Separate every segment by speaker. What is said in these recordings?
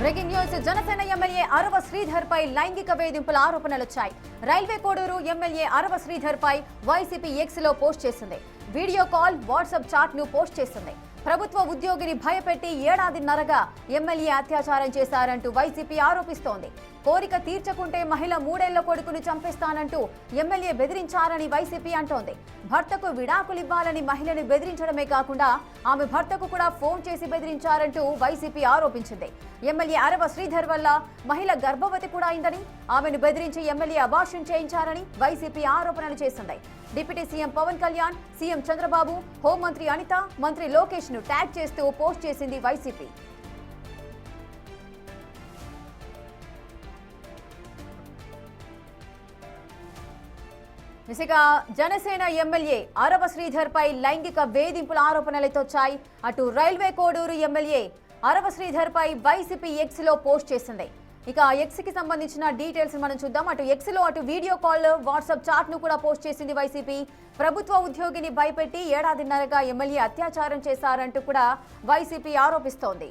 Speaker 1: Breaking news Janasena MLA Arava Sridhar పై లైంగిక వేధింపుల ఆరోపణలు వచ్చాయి. రైల్వే కోడూరు ఎమ్మెల్యే అరవ శ్రీధర్ పై వైసీపీ ఎక్స్ లో పోస్ట్ చేసింది. వీడియో కాల్, వాట్సాప్ చాట్ ను పోస్ట్ చేసింది. ప్రభుత్వ ఉద్యోగిని భయపెట్టి ఏడాదిన్నరగా ఎమ్మెల్యే అత్యాచారం చేశారంటూ వైసీపీ ఆరోపిస్తోంది. కోరిక తీర్చకుంటే మహిళ 3 ఏళ్ల కొడుకును చంపేస్తానంటూ ఎమ్మెల్యే బెదిరించారని వైసీపీ అంటోంది. భర్తకు విడాకులివ్వాలని మహిళని బెదిరించడమే కాకుండా ఆమె భర్తకు కూడా ఫోన్ చేసి బెదిరించారంటూ వైసీపీ ఆరోపించింది. ఎమ్మెల్యే అరవ శ్రీధర్ వల్ల మహిళ గర్భవతి కూడా అయిందని, ఆమెను బెదిరించి ఎమ్మెల్యే అబార్షన్ చేయించారని వైసీపీ ఆరోపణలు చేసింది. Deputy CM Pawan Kalyan, CM Chandrababu, హోంమంత్రి అనిత, మంత్రి లోకేష్ ను ట్యాగ్ చేస్తూ పోస్ట్ చేసింది వైసీపీ. ఇసుక జనసేన ఎమ్మెల్యే అరవ శ్రీధర్ పై లైంగిక వేధింపుల ఆరోపణలతోచాయి. అటు రైల్వే కోడూరు ఎమ్మెల్యే అరవ శ్రీధర్ పై వైసీపీ ఎక్స్ లో పోస్ట్ చేసింది. ఇక ఎక్స్ కి సంబంధించిన డీటెయిల్స్ మనం చూద్దాం. అటు ఎక్స్ లో అటు వీడియో కాల్, వాట్సాప్ చాట్ ను కూడా పోస్ట్ చేసింది వైసీపీ. ప్రభుత్వ ఉద్యోగిని భయపెట్టి ఏడాదిన్నరగా ఎమ్మెల్యే అత్యాచారం చేశారంటూ కూడా వైసీపీ ఆరోపిస్తోంది.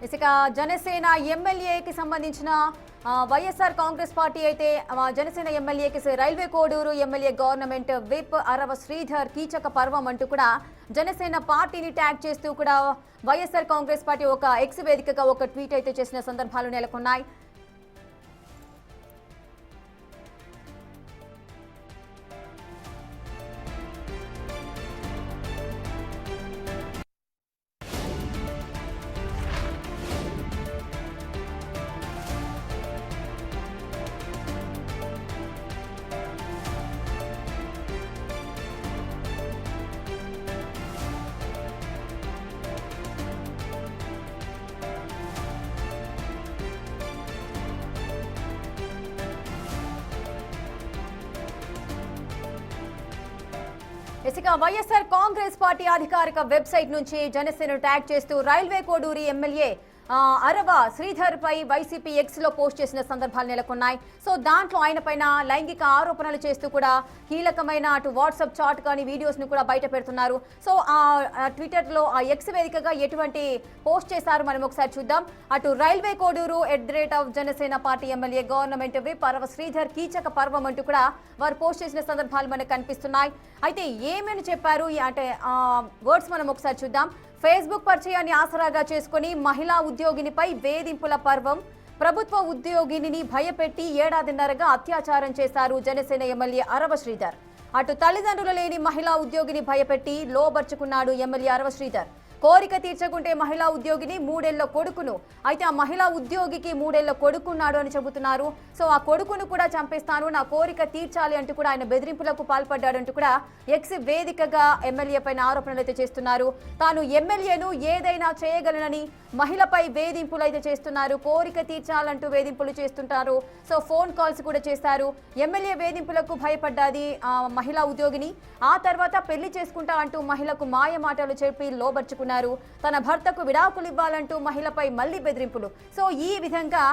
Speaker 1: ఇసుక జనసేన ఎమ్మెల్యేకి సంబంధించిన వైఎస్ఆర్ కాంగ్రెస్ పార్టీ అయితే జనసేన ఎమ్మెల్యేకి railway Koduru MLA government whip Arava Sridhar కీచక పర్వం అంటూ కూడా జనసేన పార్టీని ట్యాగ్ చేస్తూ కూడా వైఎస్ఆర్ కాంగ్రెస్ పార్టీ ఒక ఎక్స్ వేదికగా ఒక ట్వీట్ అయితే చేసిన సందర్భాలు నెలకొన్నాయి. ఇసుక వైఎస్ఆర్ కాంగ్రెస్ పార్టీ అధికారిక వెబ్సైట్ నుంచి జనసేన ట్యాగ్ చేస్తూ రైల్వే కోడూరు ఎమ్మెల్యే అరవ శ్రీధర్ పై వైసీపీ ఎక్స్ లో పోస్ట్ చేసిన సందర్భాలు నెలకొన్నాయి. సో దాంట్లో ఆయన పైన లైంగిక ఆరోపణలు చేస్తూ కూడా కీలకమైన అటు వాట్సాప్ చాట్ కానీ వీడియోస్ ను కూడా బయట పెడుతున్నారు. సో ఆ ట్విట్టర్ లో ఆ ఎక్స్ వేదికగా ఎటువంటి పోస్ట్ చేశారు మనం ఒకసారి చూద్దాం. అటు railway Koduru @Janasena party MLA government whip Arava Sridhar కీచక పర్వం అంటూ కూడా వారు పోస్ట్ చేసిన సందర్భాలు మనకు కనిపిస్తున్నాయి. అయితే ఏమని చెప్పారు అంటే వర్డ్స్ మనం ఒకసారి చూద్దాం. ఫేస్బుక్ పరిచయాన్ని ఆసరాగా చేసుకుని మహిళా ఉద్యోగినిపై వేధింపుల పర్వం. ప్రభుత్వ ఉద్యోగిని భయపెట్టి ఏడాదిన్నరగా అత్యాచారం చేశారు జనసేన ఎమ్మెల్యే అరవ శ్రీధర్. అటు తల్లిదండ్రులు లేని మహిళా ఉద్యోగిని భయపెట్టి లోబర్చుకున్నాడు ఎమ్మెల్యే అరవ శ్రీధర్. కోరిక తీర్చకుంటే మహిళా ఉద్యోగిని 3 ఏళ్ల కొడుకును, అయితే ఆ మహిళా ఉద్యోగికి 3 ఏళ్ల కొడుకున్నాడు అని చెబుతున్నారు. సో ఆ కొడుకును కూడా చంపేస్తాను, నా కోరిక తీర్చాలి అంటూ కూడా ఆయన బెదిరింపులకు పాల్పడ్డాడంటూ కూడా ఎక్స్ వేదికగా ఎమ్మెల్యే పైన ఆరోపణలు అయితే చేస్తున్నారు. తాను ఎమ్మెల్యేను ఏదైనా చేయగలనని మహిళపై వేధింపులు అయితే చేస్తున్నారు. కోరిక తీర్చాలంటూ వేధింపులు చేస్తుంటారు. సో ఫోన్ కాల్స్ కూడా చేశారు. ఎమ్మెల్యే వేధింపులకు భయపడ్డాది మహిళా ఉద్యోగిని. ఆ తర్వాత పెళ్లి చేసుకుంటా అంటూ మహిళకు మాయ మాటలు చెప్పి లోబర్చుకున్నారు. తన భర్తకు విడాకులు ఇవ్వాలంటూ మహిళపై మళ్లీ బెదిరింపులు. సో ఈ విధంగా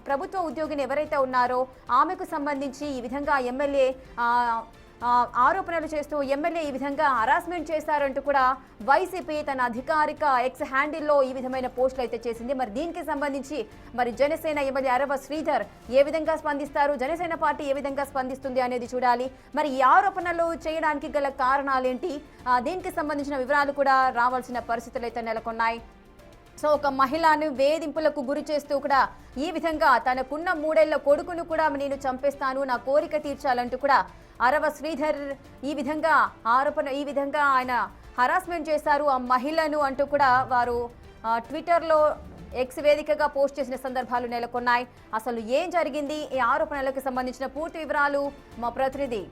Speaker 1: ప్రభుత్వ ఉద్యోగిని ఎవరైతే ఉన్నారో ఆమెకు సంబంధించి ఈ విధంగా ఎమ్మెల్యే ఆరోపణలు చేస్తూ ఎమ్మెల్యే ఈ విధంగా హరాస్మెంట్ చేశారంటూ కూడా వైసీపీ తన అధికారిక ఎక్స్ హ్యాండిల్లో ఈ విధమైన పోస్టులు అయితే చేసింది. మరి దీనికి సంబంధించి మరి జనసేన ఎమ్మెల్యే అరవ శ్రీధర్ ఏ విధంగా స్పందిస్తారు, జనసేన పార్టీ ఏ విధంగా స్పందిస్తుంది అనేది చూడాలి. మరి ఈ ఆరోపణలు చేయడానికి గల కారణాలేంటి, దీనికి సంబంధించిన వివరాలు కూడా రావాల్సిన పరిస్థితులు అయితే నెలకొన్నాయి. సో ఒక మహిళను వేధింపులకు గురి చేస్తూ కూడా ఈ విధంగా తనకున్న 3 ఏళ్ల కొడుకును కూడా నేను చంపేస్తాను, నా కోరిక తీర్చాలంటూ కూడా అరవ శ్రీధర్ ఈ విధంగా ఆయన హరాస్మెంట్ చేశారు ఆ మహిళను అంటూ కూడా వారు ట్విట్టర్లో ఎక్స్ వేదికగా పోస్ట్ చేసిన సందర్భాలు నెలకొన్నాయి. అసలు ఏం జరిగింది, ఈ ఆరోపణలకు సంబంధించిన పూర్తి వివరాలు మా ప్రతినిధి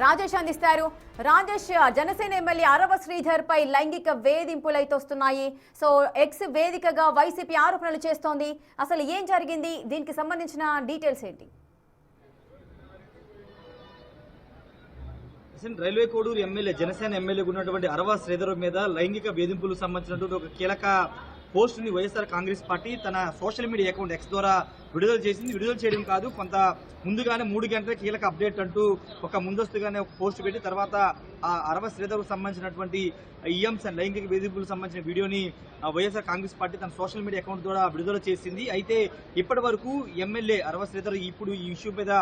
Speaker 1: రాజేష్ అందిస్తారు. రాజేష్, జనసేన ఎమ్మెల్యే అరవ శ్రీధర్ పై లైంగిక వేధింపులు అయితే వస్తున్నాయి. సో ఎక్స్ వేదికగా వైసీపీ ఆరోపణలు చేస్తోంది. అసలు ఏం జరిగింది, దీనికి సంబంధించిన డీటెయిల్స్ ఏంటి?
Speaker 2: రైల్వే కోడూరు ఎమ్మెల్యే జనసేన ఎమ్మెల్యేగా ఉన్నటువంటి అరవ శ్రీధర్ మీద లైంగిక వేధింపులకు సంబంధించినటువంటి ఒక కీలక పోస్టుని వైఎస్ఆర్ కాంగ్రెస్ పార్టీ తన సోషల్ మీడియా అకౌంట్ ఎక్స్ ద్వారా విడుదల చేసింది. విడుదల చేయడం కాదు, కొంత ముందుగానే 3 గంటల కీలక అప్డేట్ అంటూ ఒక ముందస్తుగానే ఒక పోస్ట్ పెట్టి తర్వాత ఆ అరవ శ్రీధర్కు సంబంధించినటువంటి ఈ అంశం లైంగిక వేధింపులకు సంబంధించిన వీడియోని వైఎస్ఆర్ కాంగ్రెస్ పార్టీ తన సోషల్ మీడియా అకౌంట్ ద్వారా విడుదల చేసింది. అయితే ఇప్పటి వరకు ఎమ్మెల్యే అరవ శ్రీధర్ ఇప్పుడు ఈ ఇష్యూ మీద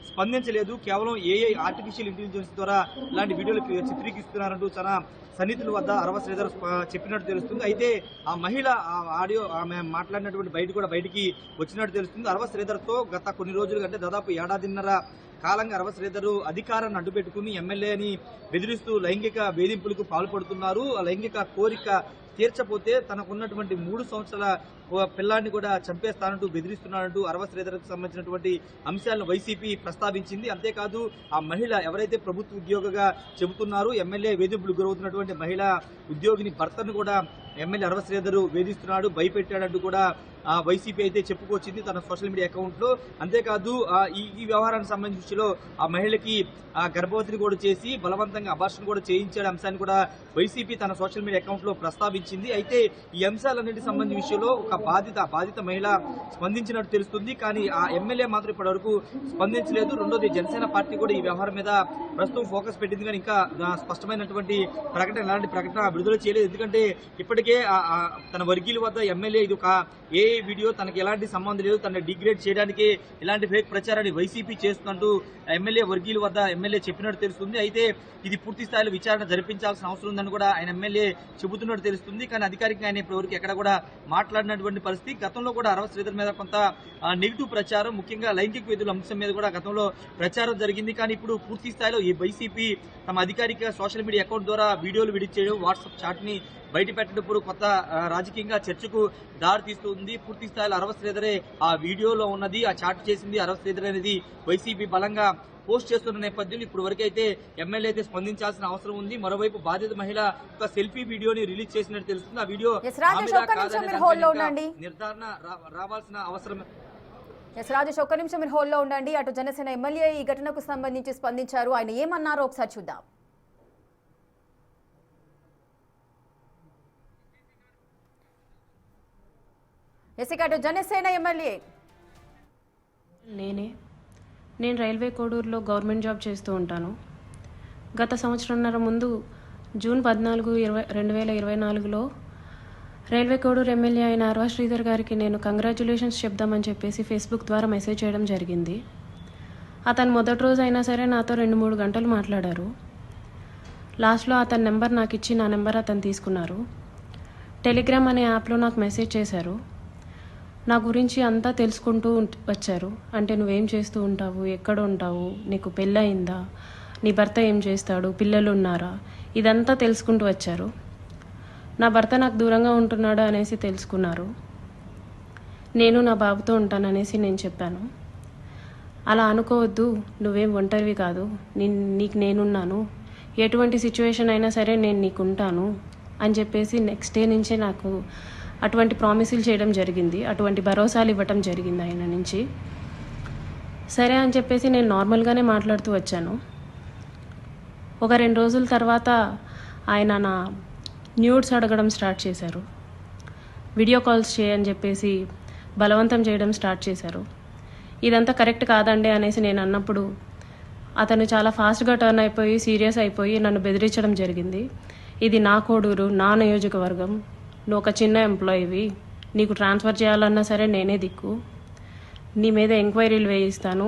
Speaker 2: స్పందించలేదు. కేవలం ఏఐ ఆర్టిఫిషియల్ ఇంటెలిజెన్స్ ద్వారా ఇలాంటి వీడియోలు చిత్రీకరిస్తున్నారంటూ చాలా సన్నిహితుల వద్ద అరవ శ్రీధర్ చెప్పినట్టు తెలుస్తుంది. అయితే ఆ మహిళ ఆడియో ఆమె మాట్లాడినటువంటి బయటికి వచ్చినట్టు తెలుస్తుంది. అరవ శ్రీధర్తో గత కొన్ని రోజులు కంటే దాదాపు ఏడాదిన్నర కాలంగా అరవ శ్రీధర్ అధికారాన్ని అడ్డుపెట్టుకుని ఎమ్మెల్యేని బెదిరిస్తూ లైంగిక వేధింపులకు పాల్పడుతున్నారు. ఆ లైంగిక కోరిక తీర్చపోతే తనకున్నటువంటి 3 సంవత్సరాల పిల్లాన్ని కూడా చంపేస్తానంటూ బెదిరిస్తున్నాడంటూ అరవ శ్రీధర్కు సంబంధించినటువంటి అంశాలను వైసీపీ ప్రస్తావించింది. అంతేకాదు ఆ మహిళ ఎవరైతే ప్రభుత్వ ఉద్యోగిగా చెబుతున్నారో ఎమ్మెల్యే వేధింపులకు గురవుతున్నటువంటి మహిళా ఉద్యోగిని భర్తను కూడా ఎమ్మెల్యే అరవ శ్రీధర్ వేధిస్తున్నాడు, భయపెట్టాడంటూ కూడా వైసీపీ అయితే చెప్పుకొచ్చింది తన సోషల్ మీడియా అకౌంట్ లో. అంతేకాదు ఈ వ్యవహారానికి సంబంధించిలో ఆ మహిళకి గర్భవతిని కూడా చేసి బలవంతంగా అబార్షన్ కూడా చేయించాడు అంశాన్ని కూడా వైసీపీ తన సోషల్ మీడియా అకౌంట్ లో ప్రస్తావించింది. అయితే ఈ అంశాలన్నింటికి సంబంధించిన విషయంలో ఒక బాధిత మహిళ స్పందించినట్టు తెలుస్తుంది. కానీ ఆ ఎమ్మెల్యే మాత్రం ఇప్పటి వరకు స్పందించలేదు. రెండోది జనసేన పార్టీ కూడా ఈ వ్యవహారం మీద ప్రస్తుతం ఫోకస్ పెట్టింది, కానీ ఇంకా స్పష్టమైనటువంటి ఎలాంటి ప్రకటన విడుదల చేయలేదు. ఎందుకంటే ఇప్పటికే తన వర్గీయుల వద్ద ఎమ్మెల్యే ఇది ఒక ఏ వీడియో తనకి ఎలాంటి సంబంధం లేదు, తన డిగ్రేడ్ చేయడానికి ఇలాంటి ఫేక్ ప్రచారాన్ని వైసీపీ చేస్తున్నట్టు ఎమ్మెల్యే వర్గీయుల వద్ద ఎమ్మెల్యే చెప్పినట్టు తెలుస్తుంది. అయితే ఇది పూర్తి స్థాయిలో విచారణ జరిపించాల్సిన అవసరం ఉందని కూడా ఆయన ఎమ్మెల్యే చెబుతున్నట్టు తెలుస్తుంది. కానీ అధికారికంగా ఆయన ఇప్పటివరకు ఎక్కడ కూడా మాట్లాడినటువంటి పరిస్థితి. గతంలో కూడా అరవ శ్రీధర్ మీద కొంత నెగిటివ్ ప్రచారం, ముఖ్యంగా లైంగిక వేధుల అంశం మీద కూడా గతంలో ప్రచారం జరిగింది. కానీ ఇప్పుడు పూర్తి స్థాయిలో ఈ వైసీపీ తమ అధికారిక సోషల్ మీడియా అకౌంట్ ద్వారా వీడియోలు విడిచేయడం, వాట్సాప్ చాట్ ని బయట పెట్టినప్పుడు కొత్త రాజకీయంగా చర్చకు దారి తీస్తుంది. పూర్తి స్థాయిలో అరవ శ్రీధరే ఆ వీడియోలో ఉన్నది, ఆ చాట్ చేసింది అరవ శ్రీధర్ అనేది వైసీపీ బలంగా పోస్ట్ చేస్తున్న నేపథ్యంలో ఇప్పుడు వరకైతే ఎమ్మెల్యే అయితే స్పందించాల్సిన అవసరం ఉంది. మరోవైపు బాధిత మహిళ ఒక సెల్ఫీ వీడియోని రిలీజ్ చేసినట్టు తెలుస్తుంది. ఆ వీడియో నిర్ధారణ రావాల్సిన అవసరం.
Speaker 1: రాజేష్, ఒక్క నిమిషం మీరు హోల్డ్లో ఉండండి. అటు జనసేన ఎమ్మెల్యే ఈ ఘటనకు సంబంధించి స్పందించారు. ఆయన ఏమన్నారో ఒకసారి చూద్దాం. అటు జనసేన ఎమ్మెల్యే
Speaker 3: నేను రైల్వే కోడూరులో గవర్నమెంట్ జాబ్ చేస్తూ ఉంటాను. గత సంవత్సరంన్నర ముందు జూన్ 14, 2024లో రైల్వే కోడూరు ఎమ్మెల్యే అయిన అరవ శ్రీధర్ గారికి నేను కంగ్రాచ్యులేషన్స్ చెప్దామని చెప్పేసి ఫేస్బుక్ ద్వారా మెసేజ్ చేయడం జరిగింది. అతను మొదటి రోజు అయినా సరే నాతో 2-3 గంటలు మాట్లాడారు. లాస్ట్లో అతని నెంబర్ నాకు ఇచ్చి నా నెంబర్ అతను తీసుకున్నారు. టెలిగ్రామ్ అనే యాప్లో నాకు మెసేజ్ చేశారు. నా గురించి అంతా తెలుసుకుంటూ వచ్చారు. అంటే నువ్వేం చేస్తూ ఉంటావు, ఎక్కడ ఉంటావు, నీకు పెళ్ళయిందా, నీ భర్త ఏం చేస్తాడు, పిల్లలు ఉన్నారా, ఇదంతా తెలుసుకుంటూ వచ్చారు. నా భర్త నాకు దూరంగా ఉంటున్నాడు అనేసి తెలుసుకున్నారు. నేను నా బాబుతో ఉంటాననేసి నేను చెప్పాను. అలా అనుకోవద్దు, నువ్వేం ఒంటరివి కాదు, నీకు నేనున్నాను, ఎటువంటి సిచ్యువేషన్ అయినా సరే నేను నీకు ఉంటాను అని చెప్పేసి నెక్స్ట్ డే నుంచే నాకు అటువంటి ప్రామిసులు చేయడం జరిగింది, అటువంటి భరోసాలు ఇవ్వటం జరిగింది ఆయన నుంచి. సరే అని చెప్పేసి నేను నార్మల్గానే మాట్లాడుతూ వచ్చాను. ఒక 2 రోజుల తర్వాత ఆయన నా న్యూడ్స్ అడగడం స్టార్ట్ చేశారు. వీడియో కాల్స్ చేయని చెప్పేసి బలవంతం చేయడం స్టార్ట్ చేశారు. ఇదంతా కరెక్ట్ కాదండి అనేసి నేను అన్నప్పుడు అతను చాలా ఫాస్ట్గా టర్న్ అయిపోయి సీరియస్ అయిపోయి నన్ను బెదిరించడం జరిగింది. ఇది నా కోడూరు, నా నియోజకవర్గం, నువ్వు ఒక చిన్న ఎంప్లాయీవి, నీకు ట్రాన్స్ఫర్ చేయాలన్నా సరే నేనే దిక్కు, నీ మీద ఎంక్వైరీలు వేయిస్తాను,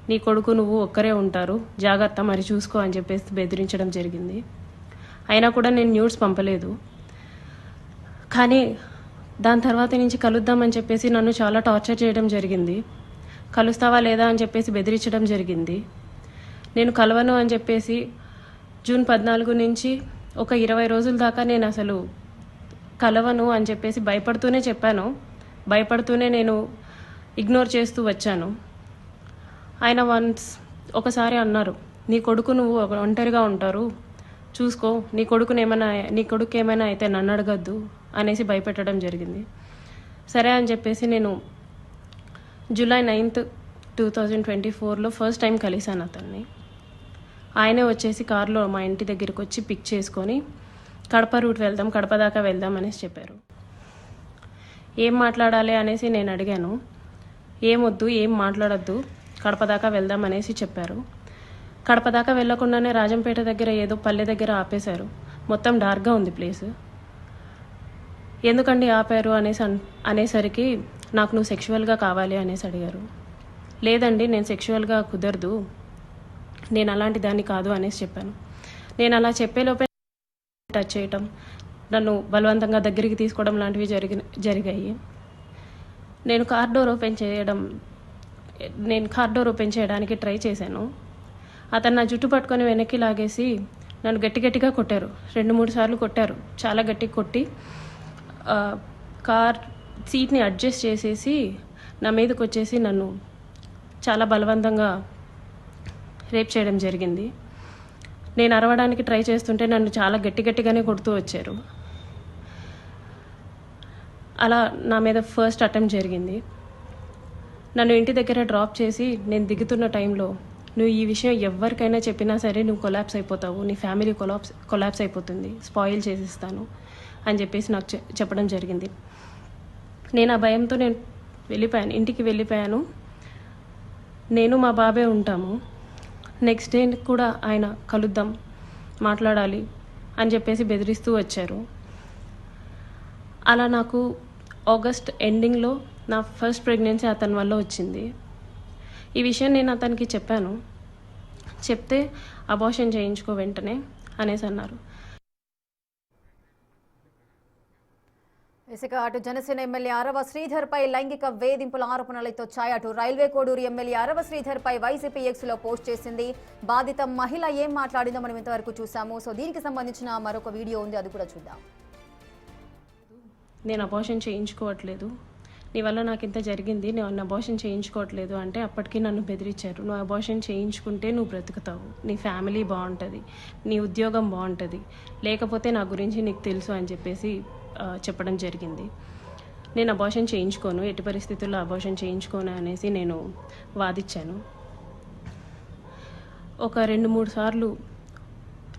Speaker 3: నీ కొడుకు నువ్వు ఒక్కరే ఉంటారు, జాగ్రత్త మరి చూసుకో అని చెప్పేసి బెదిరించడం జరిగింది. అయినా కూడా నేను న్యూడ్స్ పంపలేదు. కానీ దాని తర్వాత నుంచి కలుద్దామని చెప్పేసి నన్ను చాలా టార్చర్ చేయడం జరిగింది. కలుస్తావా లేదా అని చెప్పేసి బెదిరించడం జరిగింది. నేను కలవను అని చెప్పేసి జూన్ 14 నుంచి ఒక 20 రోజుల దాకా నేను అసలు కలవను అని చెప్పేసి భయపడుతూనే చెప్పాను. భయపడుతూనే నేను ఇగ్నోర్ చేస్తూ వచ్చాను. ఆయన ఒకసారి అన్నారు, నీ కొడుకు నువ్వు ఒంటరిగా ఉంటారు, చూసుకో, నీ కొడుకు ఏమైనా అయితే నన్ను అడగద్దు అనేసి భయపెట్టడం జరిగింది. సరే అని చెప్పేసి నేను జూలై 9, 2024లో ఫస్ట్ టైం కలిశాను అతన్ని. ఆయనే వచ్చేసి కారులో మా ఇంటి దగ్గరికి వచ్చి పిక్ చేసుకొని కడప రూట్ వెళ్దాం, కడప దాకా వెళ్దాం అనేసి చెప్పారు. ఏం మాట్లాడాలి అనేసి నేను అడిగాను. ఏమొద్దు, ఏం మాట్లాడొద్దు, కడప దాకా వెళ్దాం అనేసి చెప్పారు. కడప దాకా వెళ్ళకుండానే రాజంపేట దగ్గర ఏదో పల్లె దగ్గర ఆపేశారు. మొత్తం డార్క్గా ఉంది ప్లేస్. ఎందుకండి ఆపారు అనేసరికి నాకు నువ్వు సెక్షువల్గా కావాలి అనేసి అడిగారు. లేదండి, నేను సెక్షువల్గా కుదరదు, నేను అలాంటి దాన్ని కాదు అనేసి చెప్పాను. నేను అలా చెప్పేలోపే టచ్ చేయటం, నన్ను బలవంతంగా దగ్గరికి తీసుకోవడం లాంటివి జరిగాయి. నేను కార్ డోర్ ఓపెన్ చేయడానికి ట్రై చేశాను. అతను నా జుట్టు పట్టుకొని వెనక్కి లాగేసి నన్ను గట్టిగా కొట్టారు. 2-3 సార్లు కొట్టారు. చాలా గట్టిగా కొట్టి కార్ సీట్ని అడ్జస్ట్ చేసేసి నా మీదకి వచ్చేసి నన్ను చాలా బలవంతంగా రేప్ చేయడం జరిగింది. నేను అరవడానికి ట్రై చేస్తుంటే నన్ను చాలా గట్టిగానే కొడుతూ వచ్చారు. అలా నా మీద ఫస్ట్ అటెంప్ట్ జరిగింది. నన్ను ఇంటి దగ్గర డ్రాప్ చేసి నేను దిగుతున్న టైంలో, నువ్వు ఈ విషయం ఎవరికైనా చెప్పినా సరే నువ్వు కొలాప్స్ అయిపోతావు, నీ ఫ్యామిలీ కొలాప్స్ అయిపోతుంది, స్పాయిల్ చేసిస్తాను అని చెప్పేసి నాకు చెప్పడం జరిగింది. నేను ఆ భయంతో ఇంటికి వెళ్ళిపోయాను. నేను మా బాబే ఉంటాము. నెక్స్ట్ డే కూడా ఆయన కలుద్దాం, మాట్లాడాలి అని చెప్పేసి బెదిరిస్తూ వచ్చారు. అలా నాకు ఆగస్ట్ ఎండింగ్లో నా ఫస్ట్ ప్రెగ్నెన్సీ అతని వల్ల వచ్చింది. ఈ విషయం నేను అతనికి చెప్పాను. చెప్తే అబార్షన్ చేయించుకో వెంటనే అనేసి అన్నారు.
Speaker 1: ఇసుక అటు జనసేన ఎమ్మెల్యే అరవ శ్రీధర్ పై లైంగిక వేధింపుల ఆరోపణలతో ఛాయ అటు రైల్వే కోడూరు ఎమ్మెల్యే అరవ శ్రీధర్ పై వైసీపీ ఎక్స్ లో పోస్ట్ చేసింది. బాధిత మహిళ ఏం మాట్లాడిందో మనం ఇంతవరకు చూసాము. సో దీనికి సంబంధించిన మరొక వీడియో ఉంది, అది కూడా చూద్దాం.
Speaker 3: నేను అబార్షన్ చేయించుకోవట్లేదు, నీ వల్ల నాకు ఇంత జరిగింది, నేను అబార్షన్ చేయించుకోవట్లేదు అంటే అప్పటికి నన్ను బెదిరించారు. నువ్వు అబార్షన్ చేయించుకుంటే నువ్వు బ్రతుకుతావు, నీ ఫ్యామిలీ బాగుంటుంది, నీ ఉద్యోగం బాగుంటుంది, లేకపోతే నా గురించి నీకు తెలుసు అని చెప్పేసి చెప్పడం జరిగింది. నేను అబార్షన్ చేయించుకోను, ఎట్టి పరిస్థితుల్లో అబార్షన్ చేయించుకోను అనేసి నేను వాదించాను. ఒక 2-3 సార్లు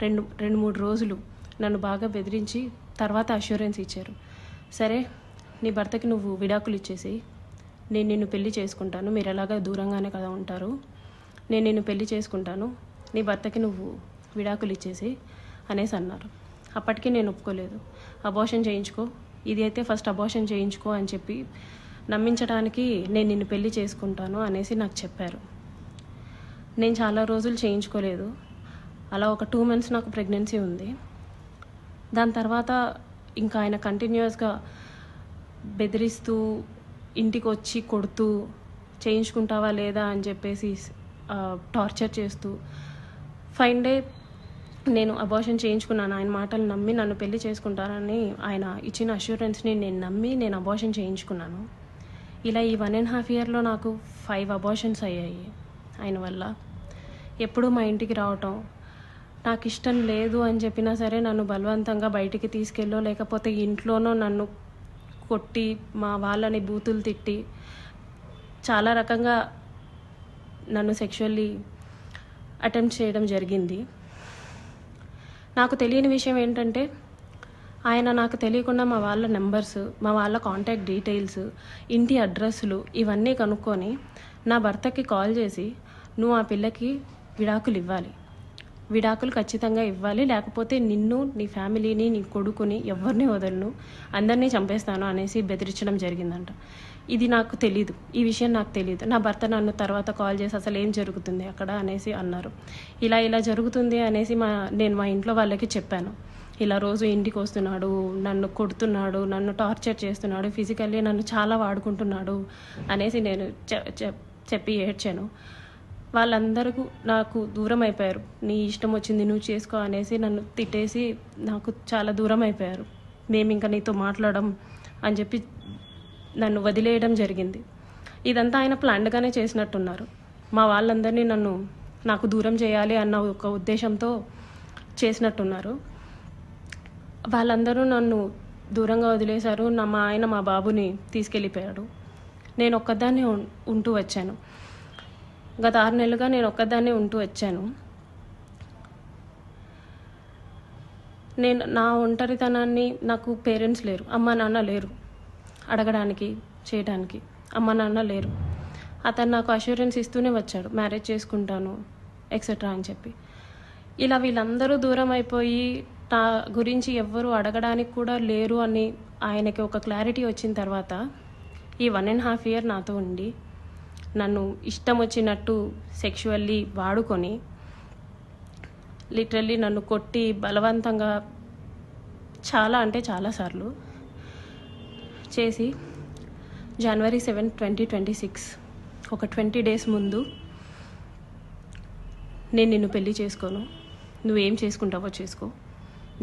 Speaker 3: 2-3 రోజులు నన్ను బాగా బెదిరించి తర్వాత అష్యూరెన్స్ ఇచ్చారు. సరే, నీ భర్తకి నువ్వు విడాకులు ఇచ్చేసి నేను నిన్ను పెళ్లి చేసుకుంటాను, మీరు ఎలాగా దూరంగానే కదా ఉంటారు, నేను నిన్ను పెళ్లి చేసుకుంటాను, నీ భర్తకి నువ్వు విడాకులు ఇచ్చేసి అనేసి అన్నారు. అప్పటికి నేను ఒప్పుకోలేదు. అబార్షన్ చేయించుకో, ఇది అయితే ఫస్ట్ అబార్షన్ చేయించుకో అని చెప్పి నమ్మించడానికి నేను నిన్ను పెళ్లి చేసుకుంటాను అనేసి నాకు చెప్పారు. నేను చాలా రోజులు చేయించుకోలేదు. అలా ఒక 2 months నాకు ప్రెగ్నెన్సీ ఉంది. దాని తర్వాత ఇంకా ఆయన కంటిన్యూస్గా బెదిరిస్తూ ఇంటికి వచ్చి కొడుతూ చేయించుకుంటావా లేదా అని చెప్పేసి టార్చర్ చేస్తూ ఫైన్ డే నేను అబార్షన్ చేయించుకున్నాను. ఆయన మాటలు నమ్మి నన్ను పెళ్లి చేసుకుంటానని ఆయన ఇచ్చిన అష్యూరెన్స్ని నేను నమ్మి నేను అబార్షన్ చేయించుకున్నాను. ఇలా ఈ 1.5 yearలో నాకు 5 అబార్షన్స్ అయ్యాయి ఆయన వల్ల. ఎప్పుడు మా ఇంటికి రావటం, నాకు ఇష్టం లేదు అని చెప్పినా సరే నన్ను బలవంతంగా బయటికి తీసుకెళ్ళో లేకపోతే ఇంట్లోనో నన్ను కొట్టి మా వాళ్ళని బూతులు తిట్టి చాలా రకంగా నన్ను సెక్షువల్లీ అటెంప్ట్ చేయడం జరిగింది. నాకు తెలియని విషయం ఏంటంటే ఆయన నాకు తెలియకుండా మా వాళ్ళ నెంబర్స్, మా వాళ్ళ కాంటాక్ట్ డీటెయిల్స్, ఇంటి అడ్రస్లు ఇవన్నీ కనుక్కొని నా భర్తకి కాల్ చేసి నువ్వు ఆ పిల్లకి విడాకులు ఇవ్వాలి, విడాకులు ఖచ్చితంగా ఇవ్వాలి, లేకపోతే నిన్ను, నీ ఫ్యామిలీని, నీ కొడుకుని ఎవరిని వదలను, అందరినీ చంపేస్తాను అనేసి బెదిరించడం జరిగిందంట. ఇది నాకు తెలీదు, ఈ విషయం నాకు తెలియదు. నా భర్త నన్ను తర్వాత కాల్ చేసి అసలు ఏం జరుగుతుంది అక్కడ అనేసి అన్నారు. ఇలా జరుగుతుంది అనేసి నేను మా ఇంట్లో వాళ్ళకి చెప్పాను. ఇలా రోజు ఇంటికి వస్తున్నాడు, నన్ను కొడుతున్నాడు, నన్ను టార్చర్ చేస్తున్నాడు, ఫిజికల్లీ నన్ను చాలా వాడుకుంటున్నాడు అనేసి నేను చెప్పి ఏడ్చాను. వాళ్ళందరూ నాకు దూరం అయిపోయారు. నీ ఇష్టం వచ్చింది నువ్వు చేసుకో అనేసి నన్ను తిట్టేసి నాకు చాలా దూరం అయిపోయారు. మేము ఇంకా నీతో మాట్లాడడం అని చెప్పి నన్ను వదిలేయడం జరిగింది. ఇదంతా ఆయన ప్లాన్డ్గానే చేసినట్టున్నారు. మా వాళ్ళందరినీ నాకు దూరం చేయాలి అన్న ఒక ఉద్దేశంతో చేసినట్టున్నారు. వాళ్ళందరూ నన్ను దూరంగా వదిలేశారు. మా ఆయన మా బాబుని తీసుకెళ్ళిపోయాడు. నేను ఒక్కదాన్నే ఉంటూ వచ్చాను. గత 6 నెలలుగా నేను ఒక్కదాన్నే ఉంటూ వచ్చాను. నేను నా ఒంటరితనాన్ని, నాకు పేరెంట్స్ లేరు, అమ్మ నాన్న లేరు, అడగడానికి చేయడానికి. అమ్మ నాన్న లేరు. అతను నాకు అష్యూరెన్స్ ఇస్తూనే వచ్చాడు, మ్యారేజ్ చేసుకుంటాను ఎక్సెట్రా అని చెప్పి. ఇలా వీళ్ళందరూ దూరం అయిపోయి నా గురించి ఎవ్వరూ అడగడానికి కూడా లేరు అని ఆయనకి ఒక క్లారిటీ వచ్చిన తర్వాత ఈ 1.5 year నాతో ఉండి నన్ను ఇష్టం వచ్చినట్టు సెక్షువల్లీ వాడుకొని లిటరల్లీ నన్ను కొట్టి బలవంతంగా చాలా అంటే చాలాసార్లు చేసి January 7, 2026 ఒక 20 days ముందు నేను నిన్ను పెళ్లి చేసుకోను, నువ్వేం చేసుకుంటావో చేసుకో,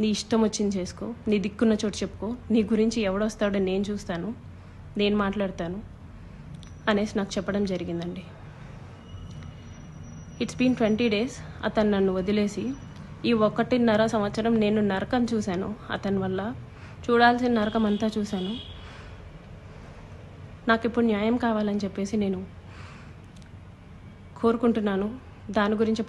Speaker 3: నీ ఇష్టం వచ్చింది చేసుకో, నీ దిక్కున్న చోటు చెప్పుకో, నీ గురించి ఎవడొస్తాడో నేను చూస్తాను, నేను మాట్లాడతాను అనేసి నాకు చెప్పడం జరిగిందండి. It's been 20 days. అతను నన్ను వదిలేసి ఈ 1.5 సంవత్సరం నేను నరకం చూశాను. అతని వల్ల చూడాల్సిన నరకం అంతా చూశాను. నాకు ఇప్పుడు న్యాయం కావాలని చెప్పేసి నేను కోరుకుంటున్నాను. దాని గురించి